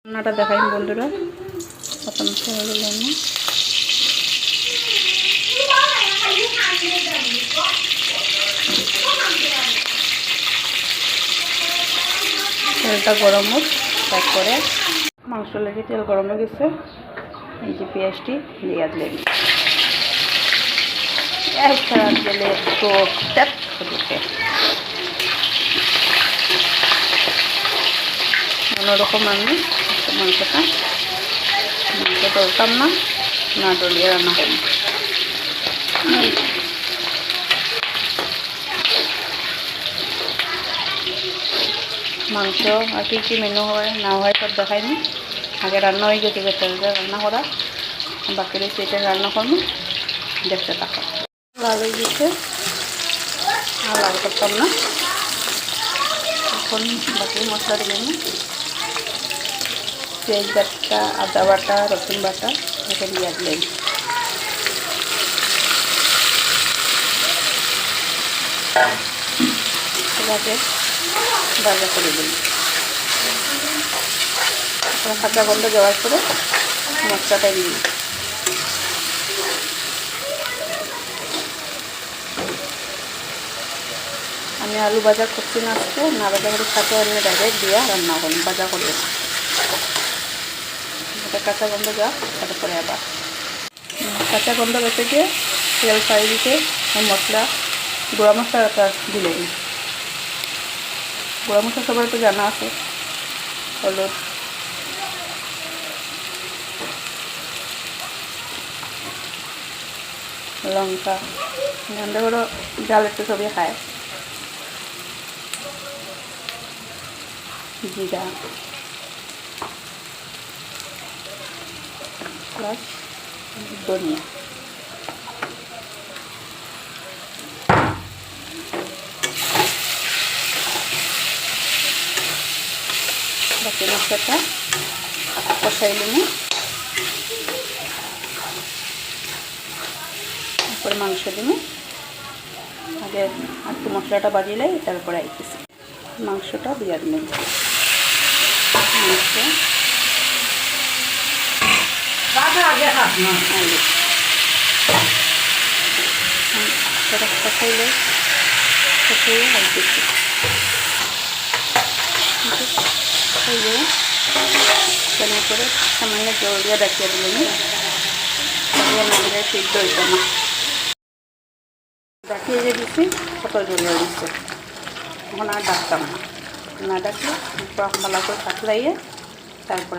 রান্নাটা দেখাই বন্ধুরা। প্রথম তেলের জন্য তেলটা গরম হোক, তারপরে মাংস লেগে তেল গরম হয়ে গেছে। এই যে পেঁয়াজটি দিয়ে দিলেন, একটা দিলে একটু ট্যাপ দিতে অন্যরকম আমি মাংসটা ডলতাম না ডলিয়ে রান্না করি। মাংস আর কি মেনু হয় না হয় সব দেখাইনি। আগে রান্না হয়ে গেছে, রান্না করা বাকি রয়েছে, এটা রান্না করবো, দেখতে থাকো। লাল হয়ে গেছে, আর লাল করতাম না। এখন বাকি মশলা দিলাম, পেঁয়াজ বাটা, আদা বাটা, রসুন বাটা এখন দিয়ে দিলেন। এটাকে ভাজা করে দিন। কাঁচা গন্ধ যাওয়ার পরে মশলাটা দিন। আমি আলু ভাজা করছি না, আজকে না ভাজা করে সাথে আমি ডাইরেক্ট দিয়ে রান্না করি, ভাজা করবো না। এটা কাঁচা গন্ধ যাওয়া, তারপরে আবার কাঁচা গন্ধ বেঁচে গিয়ে তেল ফ্রাই দিতে মশলা গুঁড়া মশলাটা দিলেন। গুঁড়া মশলা সবার তো জানা আছে, হলুদ, লঙ্কা, গন্ধে করে জাল একটু সবই খায়, জিরা প্লাস ধনিয়া। বাকি মশলাটা কষাই নিয়ে তারপরে মাংস দিনে আগে একটু মশলাটা বাজিয়ে তারপরে আইতেছি মাংসটা দিয়ে দিলেন। আলু কষাইলে কষাইয়ে আইতেছি তেমন করে সামান্য জল দিয়ে ডাকিয়ে দিলেন, না দিলে সিদ্ধ হইতো না। ডাকিয়ে যে দিচ্ছি কত জল হয়ে দিচ্ছে, এখন আর ডাকতাম না, না ডাকলে ভালো করে পাতলাইয়ে তারপরে